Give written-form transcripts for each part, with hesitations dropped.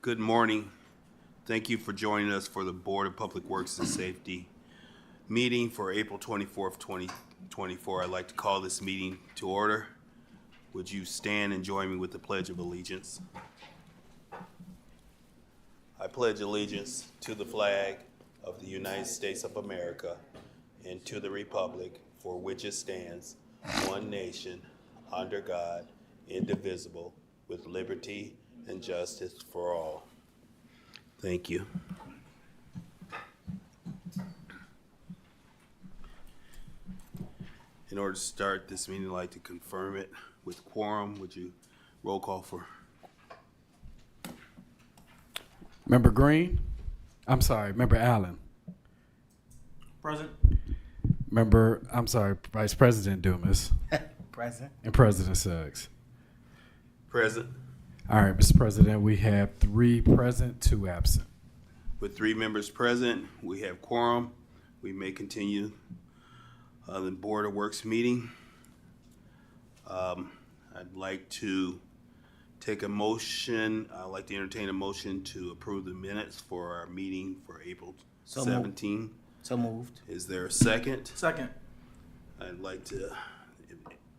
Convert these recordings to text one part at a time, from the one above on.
Good morning. Thank you for joining us for the Board of Public Works and Safety meeting for April 24th, 2024. I'd like to call this meeting to order. Would you stand and join me with the Pledge of Allegiance? I pledge allegiance to the flag of the United States of America and to the republic for which it stands, one nation, under God, indivisible, with liberty and justice for all. Thank you. In order to start this meeting, I'd like to confirm it with quorum. Would you roll call for? Member Green? Member Allen. Present. Vice President Dumas. Present. And President Suggs. Present. All right, Mr. President, we have 3 present, 2 absent. With 3 members present, we have quorum. We may continue the Board of Works meeting. I'd like to take a motion. I'd like to entertain a motion to approve the minutes for our meeting for April 17. So moved. Is there a second? Second. I'd like to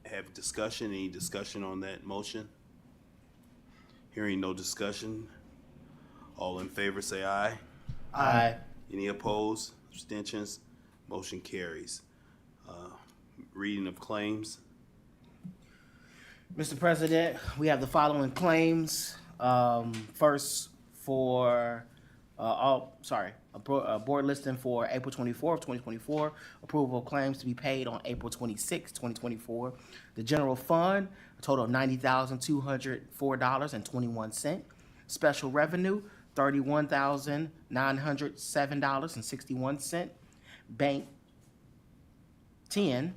have discussion. Any discussion on that motion? Hearing no discussion. All in favor say aye. Aye. Any opposed? Abstentions? Motion carries. Reading of claims. Mr. President, we have the following claims. First, for a board listing for April 24th, 2024. Approval of claims to be paid on April 26th, 2024. The general fund, a total of $90,204.21. Special revenue, $31,907.61. Bank 10,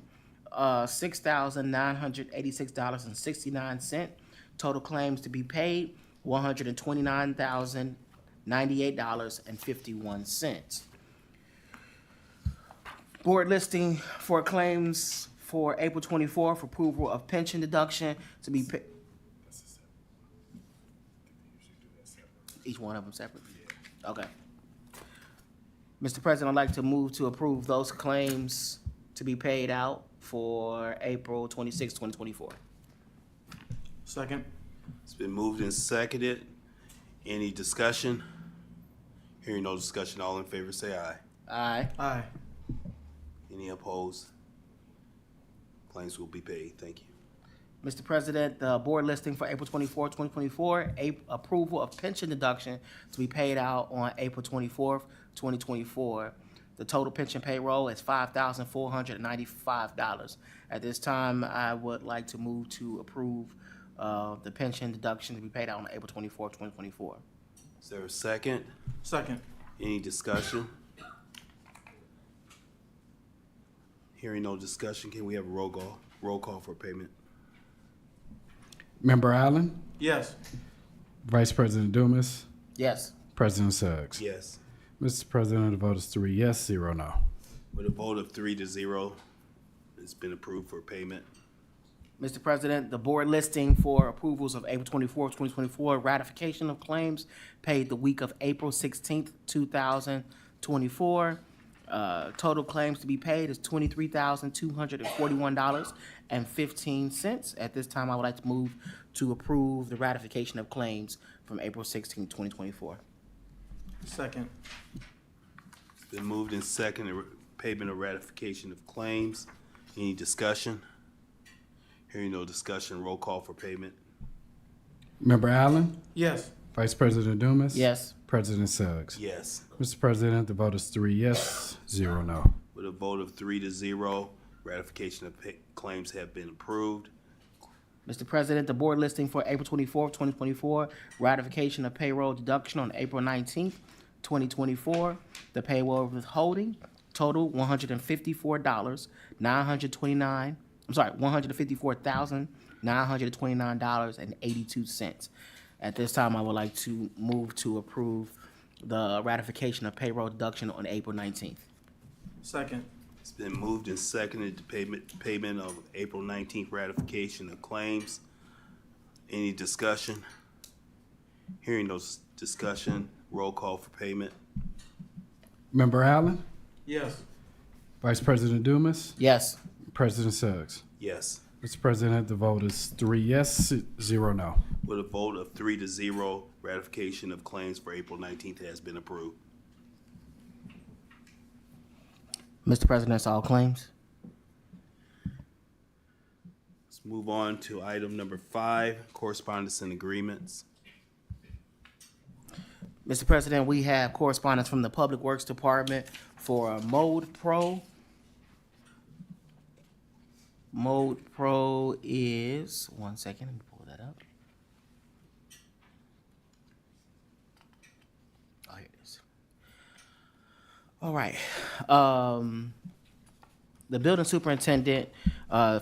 $6,986.69. Total claims to be paid, $129,098.51. Board listing for claims for April 24th for approval of pension deduction to be paid. Each one of them separate? Okay. Mr. President, I'd like to move to approve those claims to be paid out for April 26, 2024. Second. It's been moved and seconded. Any discussion? Hearing no discussion, all in favor say aye. Aye. Aye. Any opposed? Claims will be paid. Thank you. Mr. President, the board listing for April 24, 2024, approval of pension deduction to be paid out on April 24th, 2024. The total pension payroll is $5,495. At this time, I would like to move to approve the pension deduction to be paid out on April 24th, 2024. Is there a second? Second. Any discussion? Hearing no discussion, can we have a roll call for payment? Member Allen? Yes. Vice President Dumas? Yes. President Suggs? Yes. Mr. President, the vote is 3 yes, 0 no. With a vote of 3-0, it's been approved for payment. Mr. President, the board listing for approvals of April 24th, 2024, ratification of claims paid the week of April 16th, 2024. Total claims to be paid is $23,241.15. At this time, I would like to move to approve the ratification of claims from April 16th, 2024. Second. It's been moved and seconded, payment of ratification of claims. Any discussion? Hearing no discussion, roll call for payment. Member Allen? Yes. Vice President Dumas? Yes. President Suggs? Yes. Mr. President, the vote is 3 yes, 0 no. With a vote of 3-0, ratification of claims have been approved. Mr. President, the board listing for April 24th, 2024, ratification of payroll deduction on April 19th, 2024. The payroll withholding total $154,929.82. At this time, I would like to move to approve the ratification of payroll deduction on April 19th. Second. It's been moved and seconded to payment of April 19th ratification of claims. Any discussion? Hearing no Discussion, roll call for payment. Member Allen, Yes. Vice President Dumas, Yes. President Suggs. Yes. Mr. President, the vote is 3 yes, 0 no. With a vote of 3-0, ratification of claims for April 19th has been approved. Mr. President, that's all claims. Let's move on to item number 5, correspondence and agreements. Mr. President, we have correspondence from the Public Works Department for Mode Pro. Mode Pro is, one second, let me pull that up. Oh, here it is. All right. The building superintendent,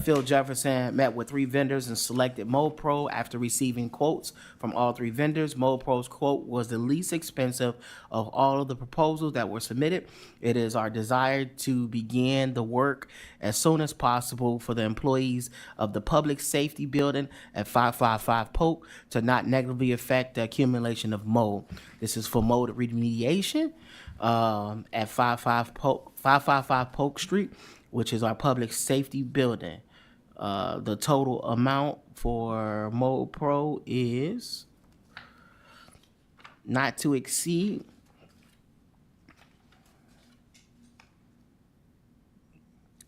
Phil Jefferson, met with 3 vendors and selected Mode Pro after receiving quotes from all 3 vendors. Mode Pro's quote was the least expensive of all of the proposals that were submitted. It is our desire to begin the work as soon as possible for the employees of the public safety building at 555 Polk to not negatively affect the accumulation of mold. This is for mold remediation at 555 Polk Street, which is our public safety building. The total amount for Mode Pro is not to exceed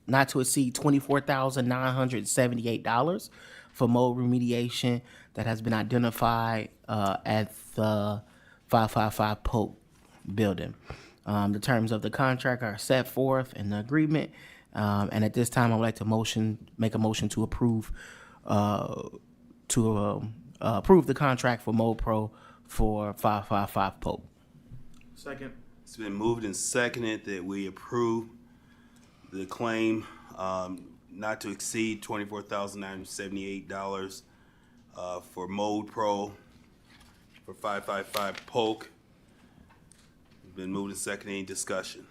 $24,978 for mold remediation that has been identified at the 555 Polk building. The terms of the contract are set forth in the agreement. And at this time, I would like to make a motion to approve the contract for Mode Pro for 555 Polk. Second. It's been moved and seconded that we approve the claim not to exceed $24,978 for Mode Pro for 555 Polk. It's been moved and seconded. Any discussion?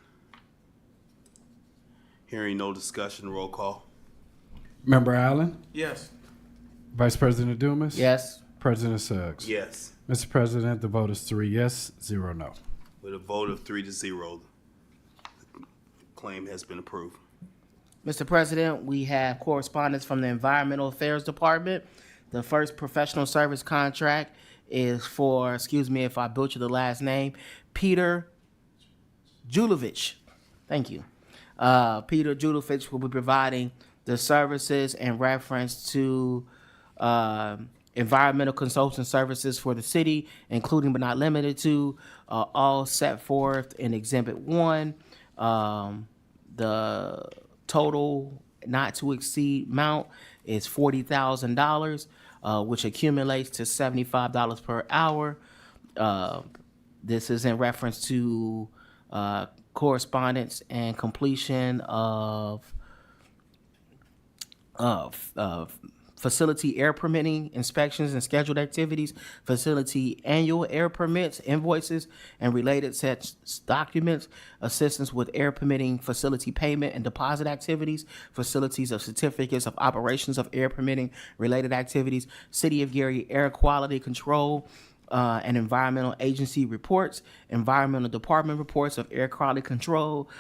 Hearing no discussion, roll call. Member Allen, Yes. Vice President Dumas. Yes. President Suggs. Yes. Mr. President, the vote is 3 yes, 0 no. With a vote of 3-0, the claim has been approved. Mr. President, we have correspondence from the Environmental Affairs Department. The first professional service contract is for, excuse me if I butcher the last name, Peter Julovich. Thank you. Peter Julovich will be providing the services in reference to environmental consulting services for the city, including but not limited to all set forth in Exhibit 1. The total not to exceed amount is $40,000, which accumulates to $75 per hour. This is in reference to correspondence and completion of facility air permitting inspections and scheduled activities, facility annual air permits, invoices, and related such documents, assistance with air permitting facility payment and deposit activities, facilities of certificates of operations of air permitting related activities, City of Gary air quality control, and environmental agency reports, environmental department reports of air quality control,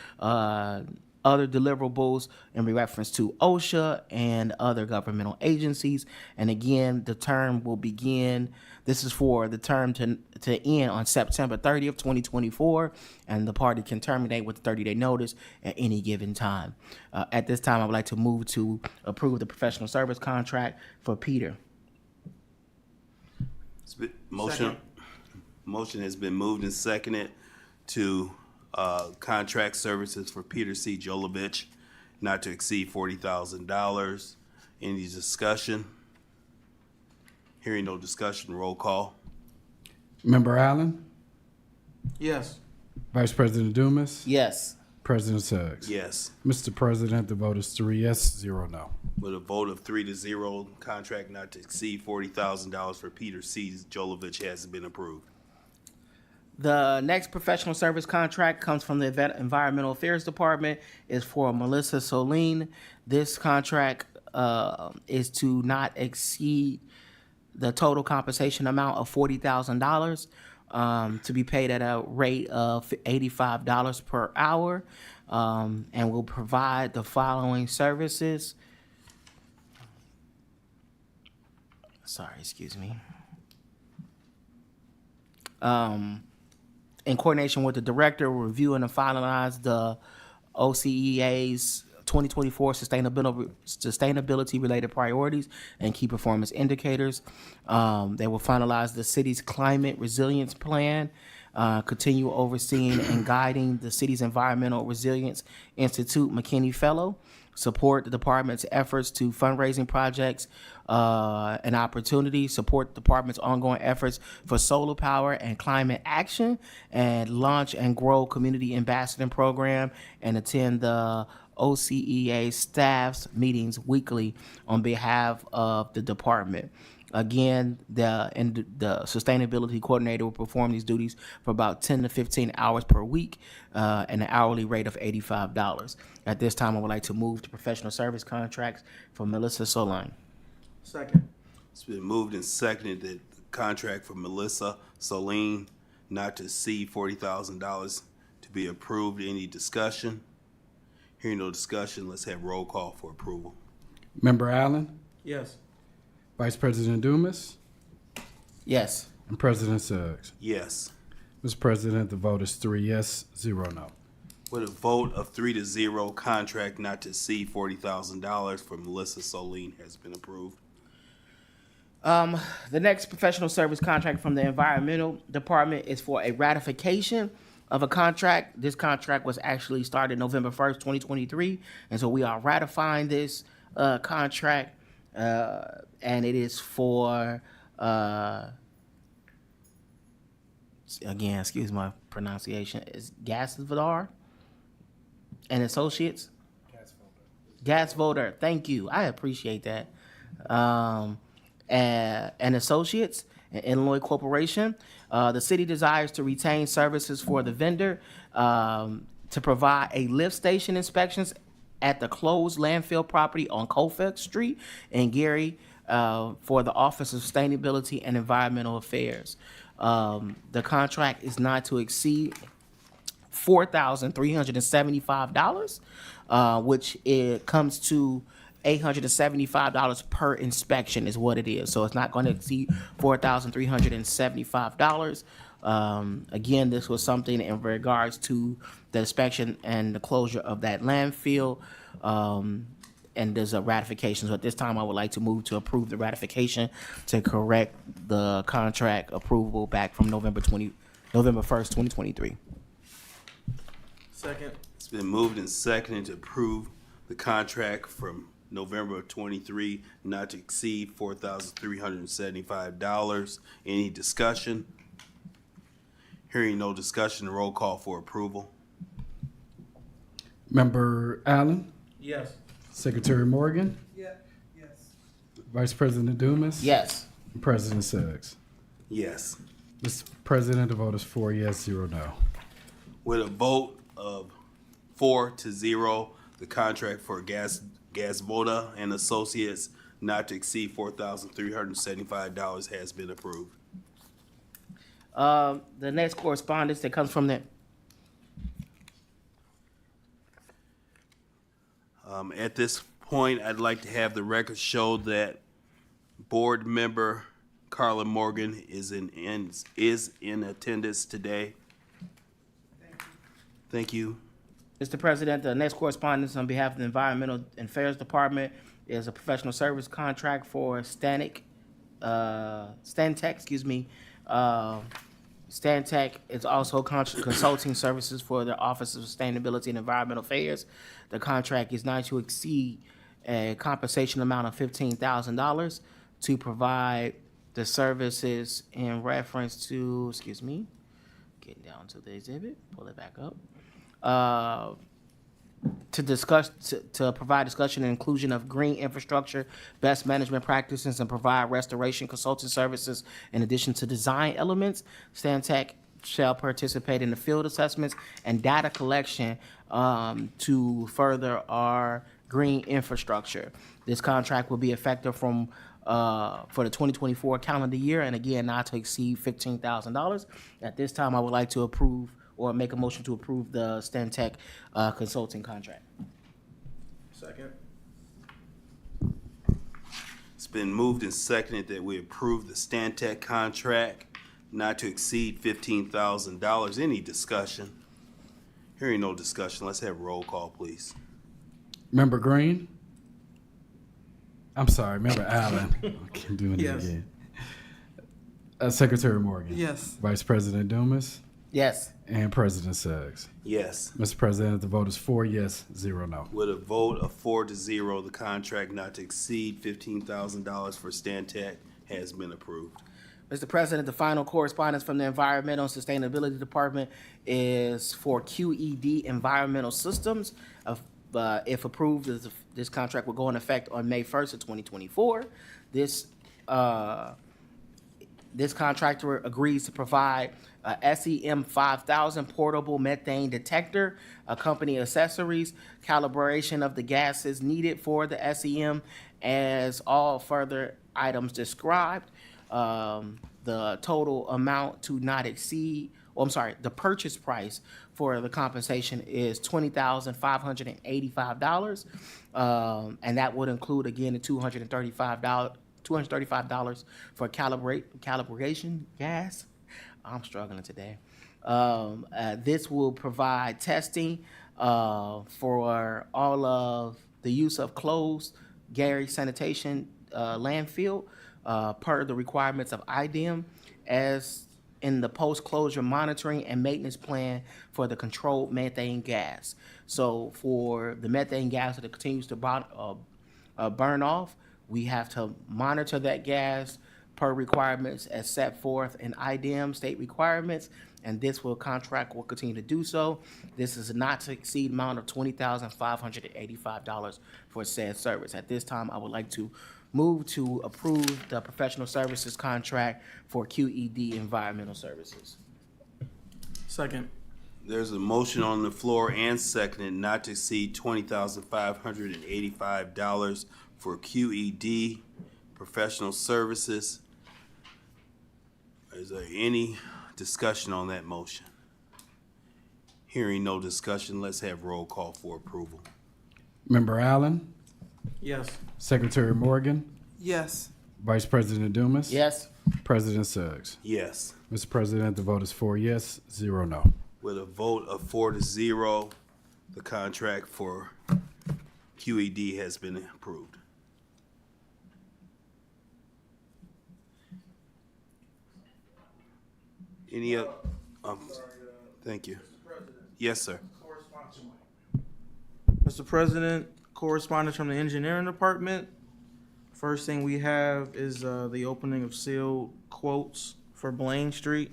other deliverables in reference to OSHA and other governmental agencies. And again, the term will begin, this is for the term to end on September 30th, 2024, and the party can terminate with a 30-day notice at any given time. At this time, I would like to move to approve the professional service contract for Peter. Motion has been moved and seconded to contract services for Peter C. Jolovich, not to exceed $40,000. Any discussion? Hearing no discussion, roll call. Member Allen, Yes. Vice President Dumas. Yes. President Suggs. Yes. Mr. President, the vote is 3 yes, 0 no. With a vote of 3-0, contract not to exceed $40,000 for Peter C. Jolovich has been approved. The next professional service contract comes from the Environmental Affairs Department. Is for Melissa Soline. This contract is to not exceed the total compensation amount of $40,000. to be paid at a rate of $85 per hour, and will provide the following services. Sorry, excuse me. In coordination with the director, we'll review and finalize the OCEA's 2024 sustainability related priorities and key performance indicators. They will finalize the city's climate resilience plan, continue overseeing and guiding the city's Environmental Resilience Institute McKinney Fellow, support the department's efforts to fundraising projects and opportunities, support the department's ongoing efforts for solar power and climate action, and launch and grow community ambassador program, and attend the OCEA staff's meetings weekly on behalf of the department. Again, the sustainability coordinator will perform these duties for about 10 to 15 hours per week, and an hourly rate of $85. At this time, I would like to move to professional service contracts for Melissa Solane. Second. It's been moved and seconded that the contract for Melissa Soline not to exceed $40,000 to be approved. Any discussion? Hearing no discussion, let's have roll call for approval. Member Allen, Yes. Vice President Dumas, Yes. and President Suggs. Yes. Mr. President, the vote is 3 yes, 0 no. With a vote of 3-0, contract not to exceed $40,000 for Melissa Soline has been approved. The next professional service contract from the Environmental Department is for a ratification of a contract. This contract was actually started November 1st, 2023, and so we are ratifying this contract, and it is for, again, excuse my pronunciation, is Gasvodar and Associates? Gasvoder, thank you. I appreciate that. And Associates, an Illinois corporation. The city desires to retain services for the vendor to provide a lift station inspections at the closed landfill property on Colfax Street in Gary for the Office of Sustainability and Environmental Affairs. The contract is not to exceed $4,375, which it comes to $875 per inspection is what it is. So it's not going to exceed $4,375. Again, this was something in regards to the inspection and the closure of that landfill. And there's a ratification. So at this time, I would like to move to approve the ratification to correct the contract approval back from November 1st, 2023. Second. It's been moved and seconded to approve the contract from November 23 not to exceed $4,375. Any discussion? Hearing no discussion, roll call for approval. Member Allen, Yes. Secretary Morgan, Yes. Vice President Dumas, Yes. and President Suggs. Yes. Mr. President, the vote is 4 yes, 0 no. With a vote of 4-0, the contract for Gasvoda and Associates not to exceed $4,375 has been approved. The next correspondence that comes from the At this point, I'd like to have the record show that board member Carla Morgan is in attendance today. Thank you. Mr. President, the next correspondence on behalf of the Environmental Affairs Department is a professional service contract for Stantec, Stantec is also consulting services for the Office of Sustainability and Environmental Affairs. The contract is not to exceed a compensation amount of $15,000 to provide the services in reference to, getting down to the exhibit, pull it back up. To provide discussion and inclusion of green infrastructure, best management practices, and provide restoration consulting services in addition to design elements. Stantec shall participate in the field assessments and data collection to further our green infrastructure. This contract will be effective from for the 2024 calendar year, and again, not to exceed $15,000. At this time, I would like to approve or make a motion to approve the Stantec consulting contract. Second. It's been moved and seconded that we approve the Stantec contract not to exceed $15,000. Any discussion? Hearing no discussion, let's have roll call, please. Member Green? I'm sorry, Member Allen. I keep doing it Yes. again. Secretary Morgan? Yes. Vice President Dumas? Yes. And President Suggs? Yes. Mr. President, the vote is 4 yes, 0 no. With a vote of 4-0, the contract not to exceed $15,000 for Stantec has been approved. Mr. President, the final correspondence from the Environmental and Sustainability Department is for QED Environmental Systems. If approved, this contract will go in effect on May 1st of 2024. This contractor agrees to provide a SEM 5000 portable methane detector, company accessories, calibration of the gases needed for the SEM, as all further items described. The total amount to not exceed, the purchase price for the compensation is $20,585. And that would include, again, the $235 for calibration gas. I'm struggling today. This will provide testing for all of the use of closed Gary sanitation landfill per the requirements of IDEM, as in the post-closure monitoring and maintenance plan for the controlled methane gas. So for the methane gas that continues to burn off, we have to monitor that gas per requirements as set forth in IDEM state requirements, and this contract will continue to do so. This is not to exceed amount of $20,585 for said service. At this time, I would like to move to approve the professional services contract for QED Environmental Services. Second. There's a motion on the floor and seconded not to exceed $20,585 for QED professional services. Is there any discussion on that motion? Hearing no discussion, let's have roll call for approval. Member Allen? Yes. Secretary Morgan? Yes. Vice President Dumas? Yes. President Suggs? Yes. Mr. President, the vote is 4 yes, 0 no. With a vote of 4-0, the contract for QED has been approved. Any other? Thank you. Yes, sir. Mr. President, correspondence from the engineering department. First thing we have is the opening of sealed quotes for Blaine Street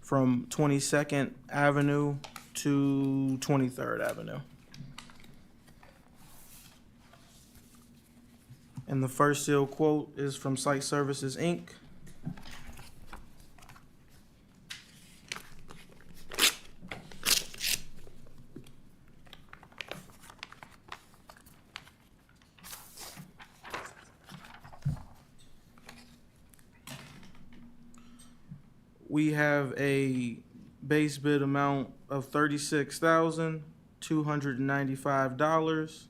from 22nd Avenue to 23rd Avenue. And the first sealed quote is from Site Services, Inc. We have a base bid amount of $36,295.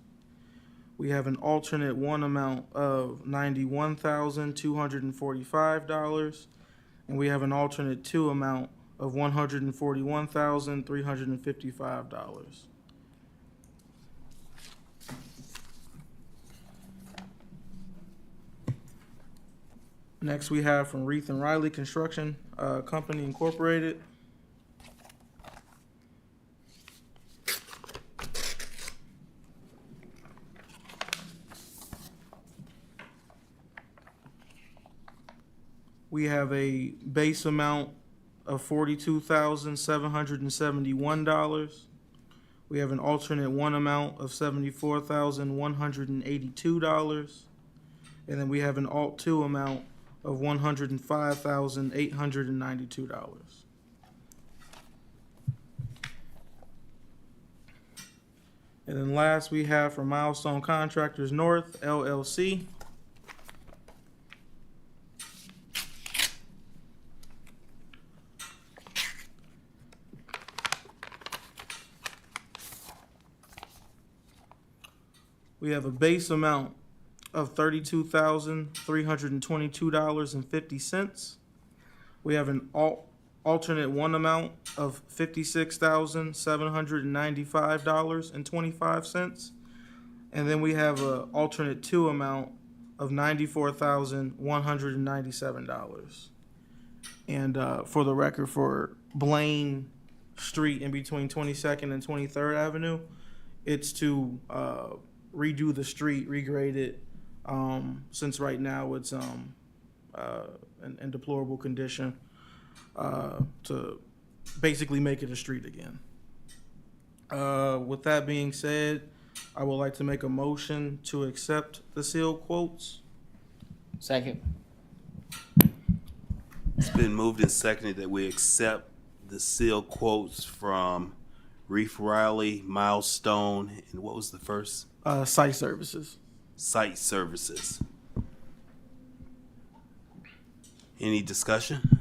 We have an alternate one amount of $91,245, and we have an alternate two amount of $141,355. Next, we have from Reith and Riley Construction Company Incorporated. We have a base amount of $42,771. We have an alternate one amount of $74,182. And then we have an alt two amount of $105,892. And then last we have from Milestone Contractors North, LLC. We have a base amount of $32,322.50. We have an alternate one amount of $56,795.25. And then we have an alternate two amount of $94,197. And for the record, for Blaine Street in between 22nd and 23rd Avenue, it's to redo the street, regrade it, since right now it's in deplorable condition, to basically make it a street again. With that being said, I would like to make a motion to accept the sealed quotes. Second. It's been moved and seconded that we accept the sealed quotes from Reef Riley, Milestone, and what was the first? Site services. Site Services. Any discussion?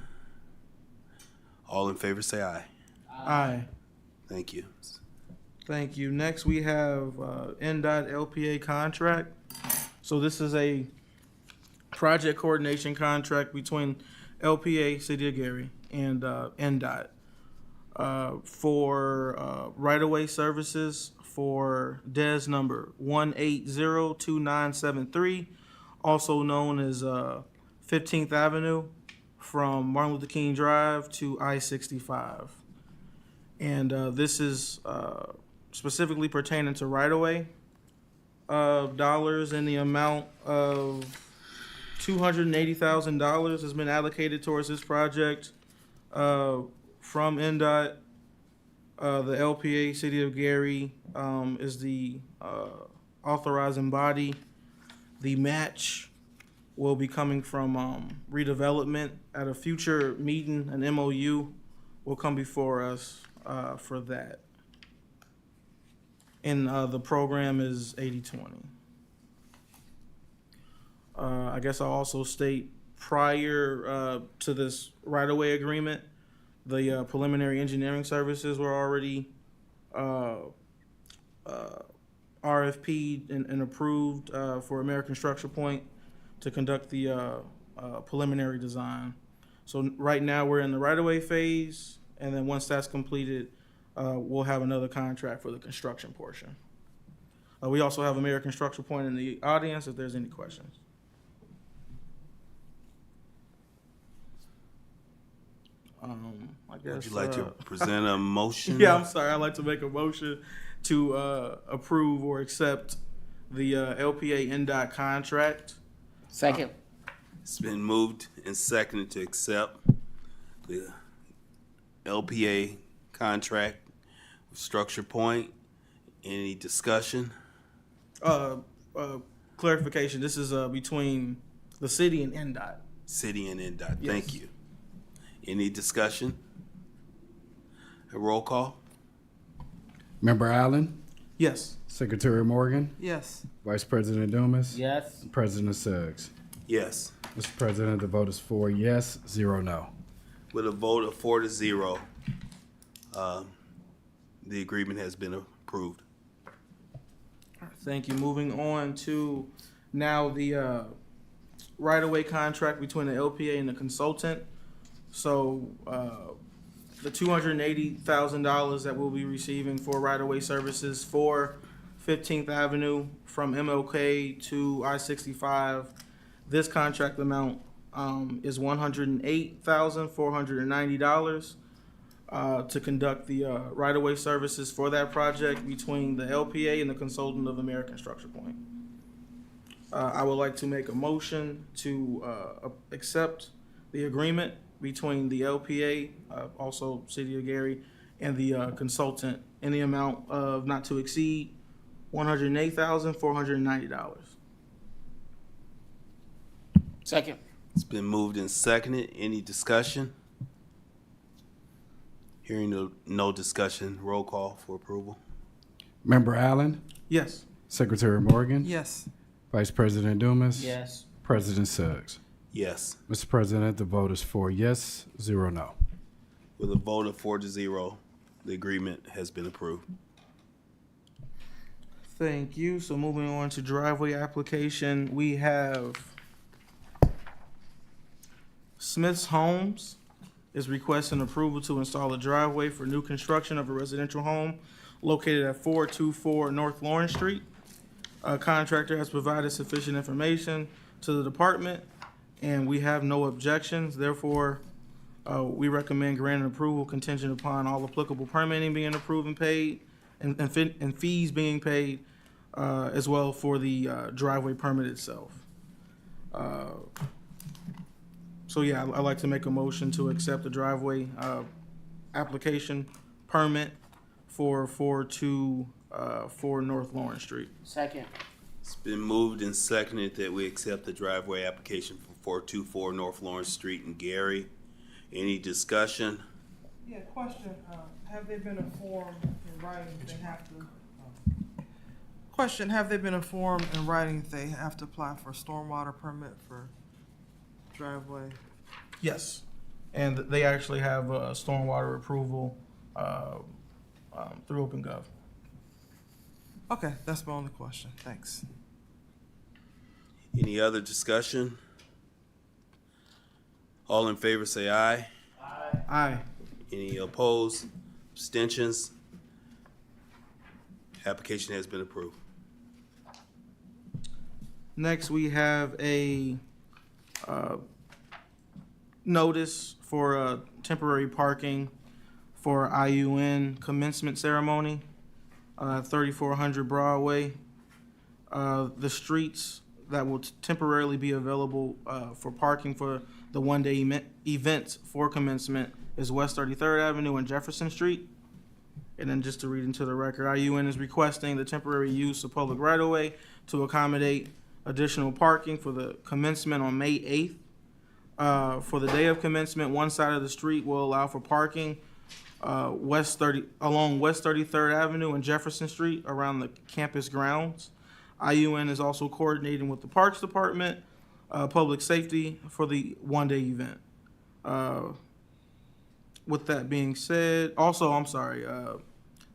All in favor say aye. Aye. Thank you. Thank you. Next, we have NDOT LPA contract. So this is a project coordination contract between LPA, City of Gary, and NDOT for right-of-way services for DES number 1802973, also known as 15th Avenue from Martin Luther King Drive to I-65. And this is specifically pertaining to right-of-way dollars in the amount of $280,000 has been allocated towards this project from NDOT. The LPA, City of Gary, is the authorizing body. The match will be coming from redevelopment. At a future meeting, an MOU will come before us for that. And the program is 80/20. I guess I'll also state prior to this right-of-way agreement, the preliminary engineering services were already RFP'd and approved for American Structure Point to conduct the preliminary design. So right now we're in the right-of-way phase, and then once that's completed, we'll have another contract for the construction portion. We also have American Structure Point in the audience if there's any questions. I guess, Would you like to present a motion? Yeah, I'm sorry. I'd like to make a motion to approve or accept the LPA NDOT contract. Second. It's been moved and seconded to accept the LPA contract with Structure Point. Any discussion? Clarification, this is between the city and NDOT. City and NDOT. Yes. Thank you. Any discussion? A roll call? Member Allen, Yes. Secretary Morgan, Yes. Vice President Dumas, Yes. President Suggs. Yes. Mr. President, the vote is 4 yes, 0 no. With a vote of 4-0, the agreement has been approved. Thank you. Moving on to now the right-of-way contract between the LPA and the consultant. So the $280,000 that we'll be receiving for right-of-way services for 15th Avenue from MLK to I-65, this contract amount is $108,490 to conduct the right-of-way services for that project between the LPA and the consultant of American Structure Point. I would like to make a motion to accept the agreement between the LPA, also City of Gary, and the consultant in the amount of not to exceed $108,490. Second. It's been moved and seconded. Any discussion? Hearing no discussion, roll call for approval. Member Allen, Yes. Secretary Morgan, Yes. Vice President Dumas, Yes. President Suggs. Yes. Mr. President, the vote is 4 yes, 0 no. With a vote of 4-0, the agreement has been approved. Thank you. So moving on to driveway application, we have Smith's Homes is requesting approval to install a driveway for new construction of a residential home located at 424 North Lawrence Street. A contractor has provided sufficient information to the department, and we have no objections. Therefore, we recommend granting approval contingent upon all applicable permitting being approved and paid, and fees being paid, as well for the driveway permit itself. So yeah, I'd like to make a motion to accept the driveway application permit for 424 North Lawrence Street. Second. It's been moved and seconded that we accept the driveway application for 424 North Lawrence Street in Gary. Any discussion? Yeah, question, have they been informed in writing if they have to? Question, have they been informed in writing if they have to apply for a stormwater permit for driveway? Yes, and they actually have stormwater approval through OpenGov. Okay, that's my only question, thanks. Any other discussion? All in favor say aye. Aye. Any opposed? Abstentions? Application has been approved. Next, we have a notice for temporary parking for IUN commencement ceremony, 3400 Broadway. The streets that will temporarily be available for parking for the one-day event for commencement is West 33rd Avenue and Jefferson Street. And then just to read into the record, IUN is requesting the temporary use of public right-of-way to accommodate additional parking for the commencement on May 8th. For the day of commencement, one side of the street will allow for parking along West 33rd Avenue and Jefferson Street around the campus grounds. IUN is also coordinating with the Parks Department, Public Safety for the one-day event. With that being said, also, I'm sorry,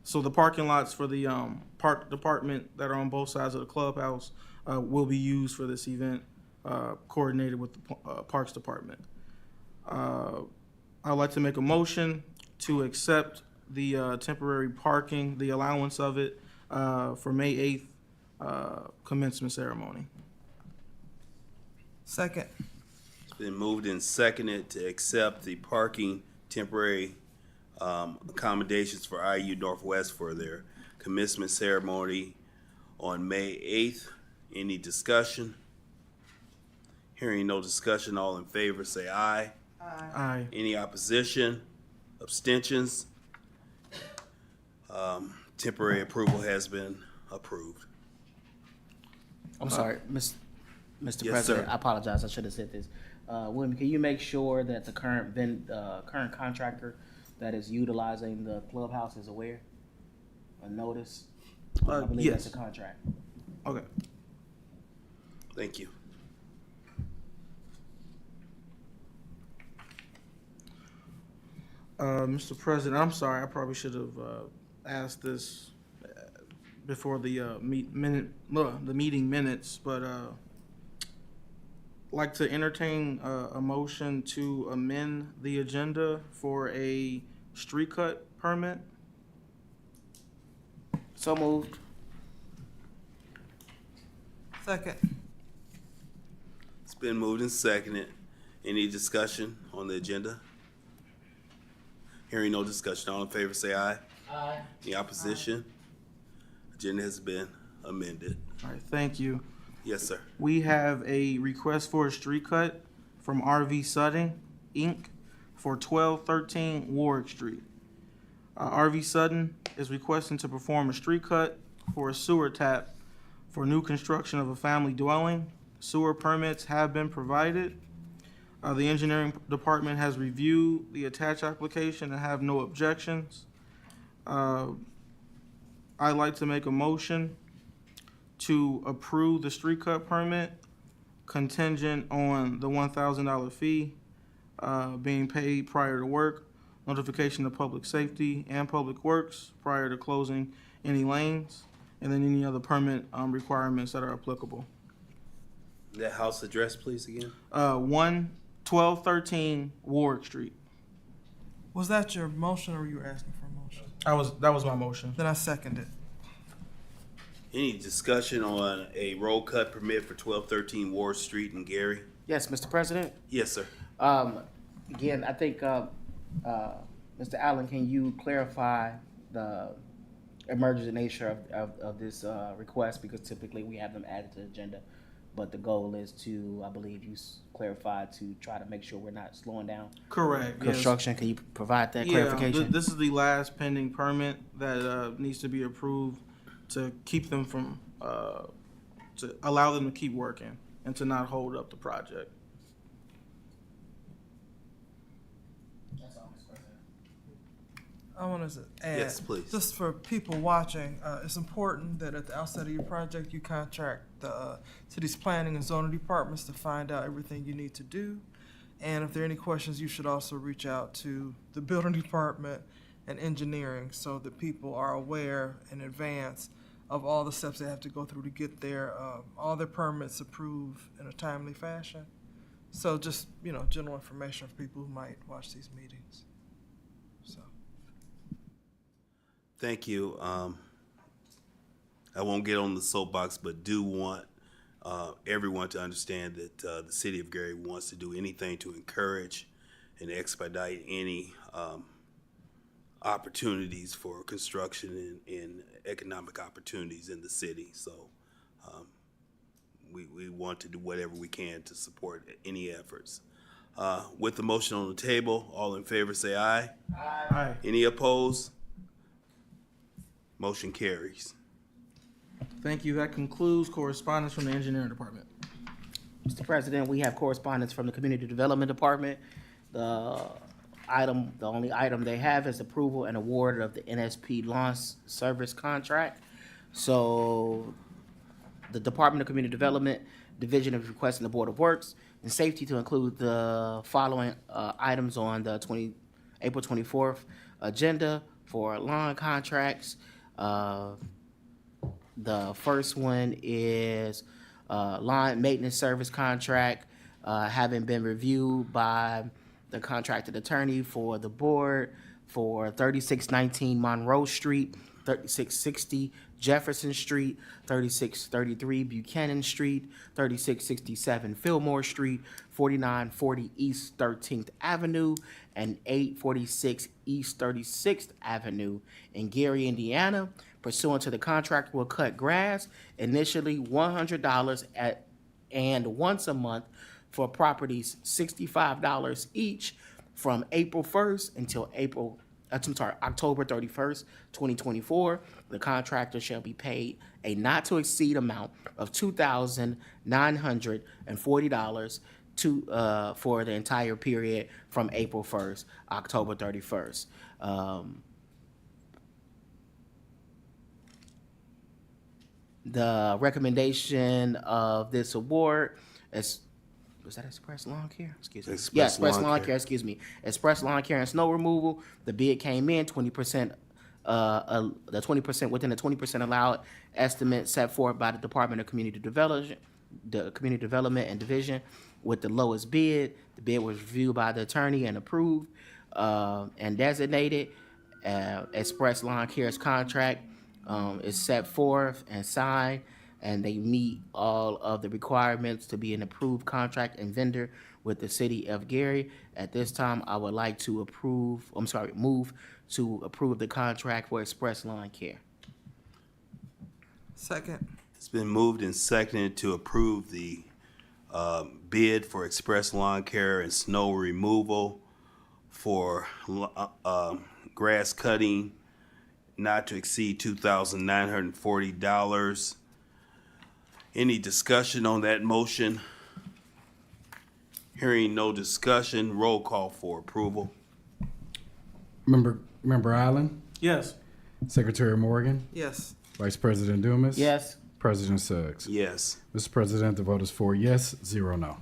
so the parking lots for the park department that are on both sides of the clubhouse will be used for this event, coordinated with the Parks Department. I'd like to make a motion to accept the temporary parking, the allowance of it, for May 8th commencement ceremony. Second. It's been moved and seconded to accept the parking temporary accommodations for IU Northwest for their commencement ceremony on May 8th. Any discussion? Hearing no discussion, all in favor say aye. Aye. Any opposition? Abstentions? Temporary approval has been approved. I'm sorry, Mr. Yes, President, sir. I apologize, I should have said this. William, can you make sure that the current contractor that is utilizing the clubhouse is aware? A notice? I believe Yes. that's a contract. Okay. Thank you. Mr. President, I'm sorry, I probably should have asked this before the meeting minutes, but like to entertain a motion to amend the agenda for a street cut permit. So moved. Second. It's been moved and seconded. Any discussion on the agenda? Hearing no discussion, all in favor say aye. Aye. Any opposition? Agenda has been amended. All right, thank you. Yes, sir. We have a request for a street cut from RV Sutton, Inc. for 1213 Warwick Street. RV Sutton is requesting to perform a street cut for a sewer tap for new construction of a family dwelling. Sewer permits have been provided. The engineering department has reviewed the attached application and have no objections. I'd like to make a motion to approve the street cut permit contingent on the $1,000 fee being paid prior to work, notification of public safety and public works prior to closing any lanes, and then any other permit requirements that are applicable. That house address, please, again? 1213 Ward Street. Was that your motion or were you asking for a motion? That was my motion. Then I second it. Any discussion on a road cut permit for 1213 Ward Street in Gary? Yes, Mr. President. Yes, sir. Again, I think, Mr. Allen, can you clarify the emergency nature of this request? Because typically we have them added to the agenda, but the goal is to, I believe you clarified, to try to make sure we're not slowing down Correct. Yes. construction. Can you provide that Yeah, clarification? this is the last pending permit that needs to be approved to keep them from, to allow them to keep working and to not hold up the project. I want to add. Yes, please. Just for people watching, it's important that at the outset of your project, you contract the city's planning and zoning departments to find out everything you need to do. And if there are any questions, you should also reach out to the building department and engineering so that people are aware in advance of all the steps they have to go through to get all their permits approved in a timely fashion. So just, general information for people who might watch these meetings. So. Thank you. I won't get on the soapbox, but do want everyone to understand that the city of Gary wants to do anything to encourage and expedite any opportunities for construction and economic opportunities in the city. So we want to do whatever we can to support any efforts. With the motion on the table, all in favor say aye. Aye. Any opposed? Motion carries. Thank you. That concludes correspondence from the engineering department. Mr. President, we have correspondence from the Community Development Department. The only item they have is approval and award of the NSP launch service contract. So the Department of Community Development Division is requesting the Board of Works and Safety to include the following items on the April 24th agenda for lawn contracts. The first one is lawn maintenance service contract, having been reviewed by the contracted attorney for the board for 3619 Monroe Street, 3660 Jefferson Street, 3633 Buchanan Street, 3667 Fillmore Street, 4940 East 13th Avenue, and 846 East 36th Avenue in Gary, Indiana. Pursuant to the contract, will cut grass initially $100 and once a month for properties $65 each from April 1st until October 31st, 2024. The contractor shall be paid a not to exceed amount of $2,940 for the entire period from April 1st, October 31st. The recommendation of this award is, was that Express Lawn Care? Excuse me. Express Express Lawn Lawn Care. Care, excuse me. Express Lawn Care and Snow Removal. The bid came in 20%, the 20% within the 20% allowed estimate set forth by the Department of Community Development and Division with the lowest bid. The bid was reviewed by the attorney and approved and designated. Express Lawn Care's contract is set forth and signed, and they meet all of the requirements to be an approved contract and vendor with the city of Gary. At this time, I would like to move to approve the contract for Express Lawn Care. Second. It's been moved and seconded to approve the bid for Express Lawn Care and Snow Removal for grass cutting not to exceed $2,940. Any discussion on that motion? Hearing no discussion, roll call for approval. Member Allen, Yes. Secretary Morgan, Yes. Vice President Dumas. Yes. President Suggs. Yes. Mr. President, the vote is 4 yes, 0 no.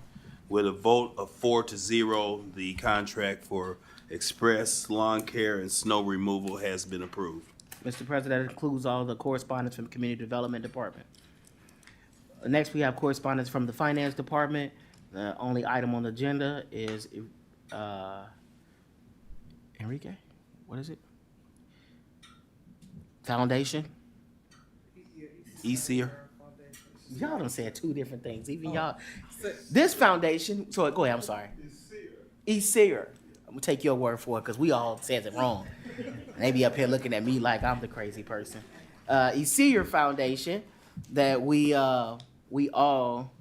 With a vote of 4-0, the contract for express lawn care and snow removal has been approved. Mr. President, that includes all the correspondence from the Community Development Department. Next, we have correspondence from the Finance Department. The only item on the agenda is, Enrique, what is it? Foundation? Easier? Y'all done said two different things, even y'all. This foundation, so go ahead, I'm sorry. Easier. I'm gonna take your word for it, because we all says it wrong. And they be up here looking at me like I'm the crazy person. Easier Foundation, that we all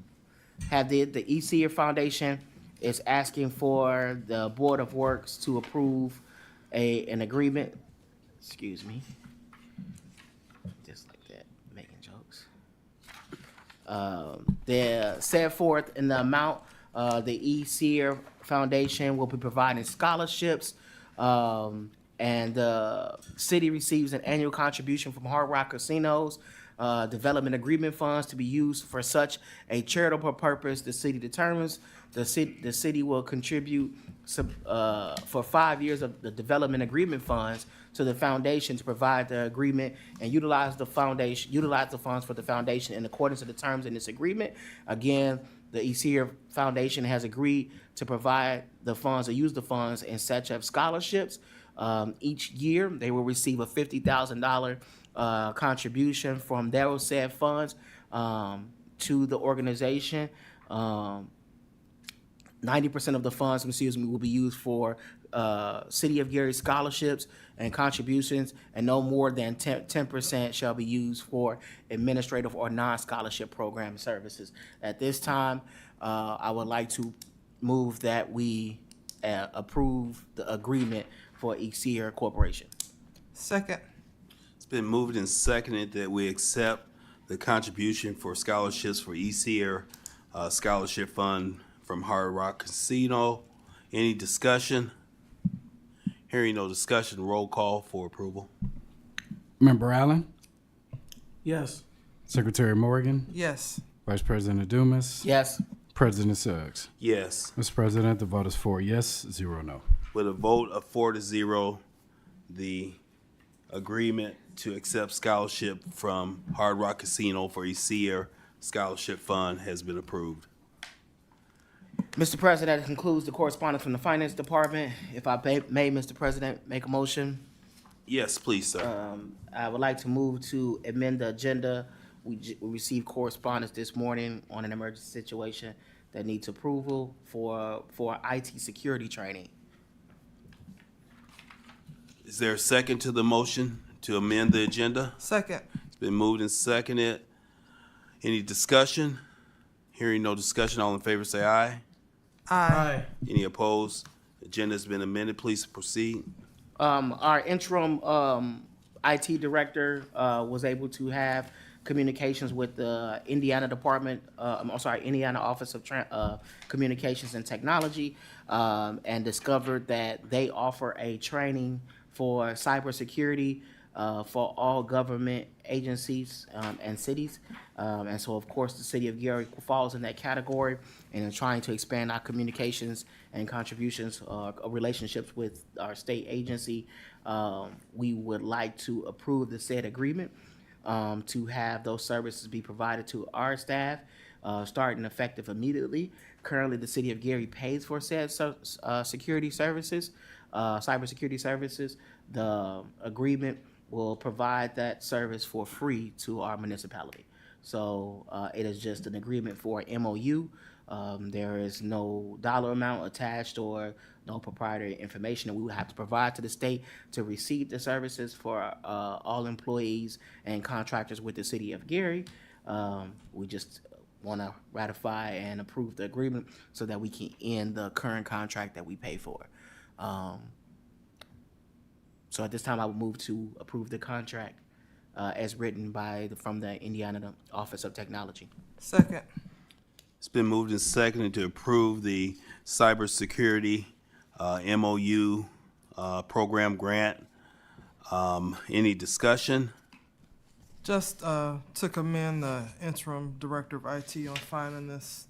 have the Easier Foundation is asking for the Board of Works to approve an agreement, excuse me, just like that, making jokes. They're set forth in the amount, the Easier Foundation will be providing scholarships, and the city receives an annual contribution from Hard Rock Casinos, development agreement funds to be used for such a charitable purpose the city determines. The city will contribute for 5 years of the development agreement funds to the foundation to provide the agreement and utilize the funds for the foundation in accordance to the terms in this agreement. Again, the ECR Foundation has agreed to provide the funds or use the funds in such of scholarships. Each year, they will receive a $50,000 contribution from their said funds to the organization. 90% of the funds, will be used for City of Gary scholarships and contributions, and no more than 10% shall be used for administrative or non-scholarship program services. At this time, I would like to move that we approve the agreement for Exir Corporation. Second. It's been moved and seconded that we accept the contribution for scholarships for ECR Scholarship Fund from Hard Rock Casino. Any discussion? Hearing no discussion, roll call for approval. Member Allen, Yes. Secretary Morgan, Yes. Vice President Dumas. Yes. President Suggs. Yes. Mr. President, the vote is 4 yes, 0 no. With a vote of 4-0, the agreement to accept scholarship from Hard Rock Casino for ECR Scholarship Fund has been approved. Mr. President, that concludes the correspondence from the Finance Department. If I may, Mr. President, make a motion. Yes, please, sir. I would like to move to amend the agenda. We received correspondence this morning on an emergency situation that needs approval for IT security training. Is there a second to the motion to amend the agenda? Second. It's been moved and seconded. Any discussion? Hearing no discussion, all in favor say aye. Aye. Any opposed? Agenda has been amended. Please proceed. Our interim IT director was able to have communications with the Indiana Indiana Office of Communications and Technology, and discovered that they offer a training for cybersecurity for all government agencies and cities. And so, of course, the city of Gary falls in that category, and in trying to expand our communications and contributions, relationships with our state agency, we would like to approve the said agreement to have those services be provided to our staff, starting effective immediately. Currently, the city of Gary pays for said security services, cybersecurity services. The agreement will provide that service for free to our municipality. So it is just an agreement for MOU. There is no dollar amount attached or no proprietary information that we would have to provide to the state to receive the services for all employees and contractors with the city of Gary. We just want to ratify and approve the agreement so that we can end the current contract that we pay for. So at this time, I would move to approve the contract as written from the Indiana Office of Technology. Second. It's been moved and seconded to approve the cybersecurity MOU program grant Any discussion? Just to commend the interim director of IT on finding this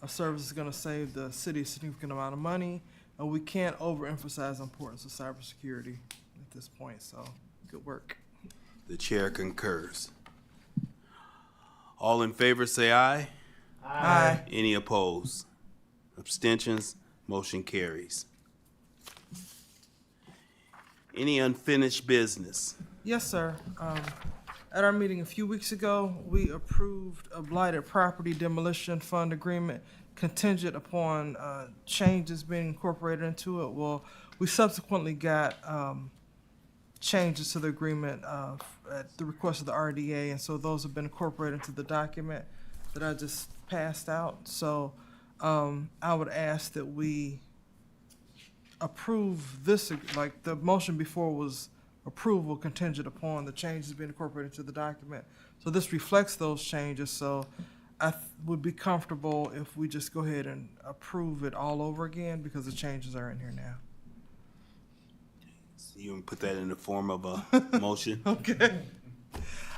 service is going to save the city a significant amount of money. And we can't overemphasize the importance of cybersecurity at this point, so good work. The chair concurs. All in favor say aye. Aye. Any opposed? Abstentions? Motion carries. Any unfinished business? Yes, sir. At our meeting a few weeks ago, we approved a blighted property demolition fund agreement contingent upon changes being incorporated into it. Well, we subsequently got changes to the agreement at the request of the RDA, and so those have been incorporated into the document that I just passed out. So I would ask that we approve this, like the motion before was approval contingent upon the changes being incorporated into the document. So this reflects those changes, so I would be comfortable if we just go ahead and approve it all over again because the changes are in here now. So you can put that in the form of a motion? Okay.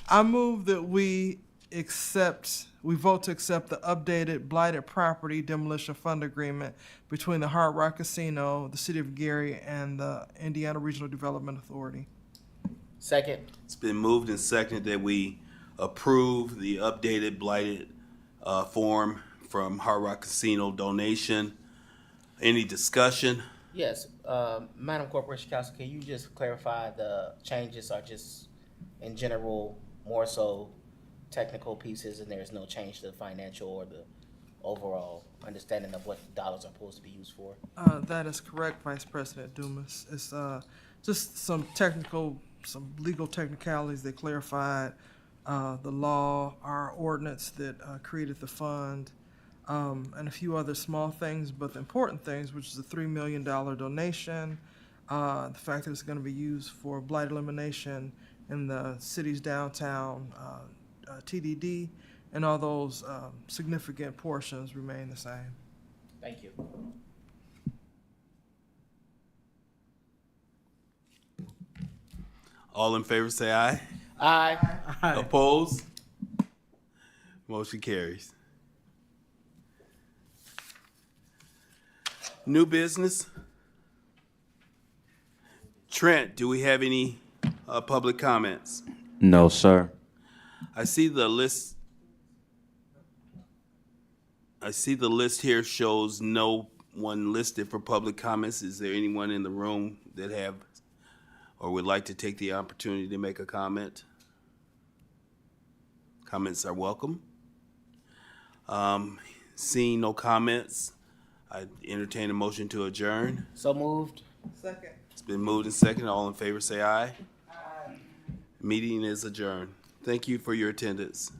I move that we vote to accept the updated blighted property demolition fund agreement between the Hard Rock Casino, the City of Gary, and the Indiana Regional Development Authority. Second. It's been moved and seconded that we approve the updated blighted form from Hard Rock Casino donation. Any discussion? Yes, Madam Corporation Counsel, can you just clarify the changes are just in general, more so technical pieces, and there's no change to the financial or the overall understanding of what dollars are supposed to be used for? That is correct, Vice President Dumas. It's just some legal technicalities that clarified the law, our ordinance that created the fund, and a few other small things, but the important things, which is a $3 million donation, the fact that it's going to be used for blight elimination in the city's downtown TDD, and all those significant portions remain the same. Thank you. All in favor say aye. Aye. Opposed? Motion carries. New business? Trent, do we have any public comments? No, sir. I see the list. I see the list here shows no one listed for public comments. Is there anyone in the room that have or would like to take the opportunity to make a comment? Comments are welcome. Seeing no comments, I entertain a motion to adjourn. So moved. Second. It's been moved and seconded. All in favor say aye. Aye. Meeting is adjourned. Thank you for your attendance.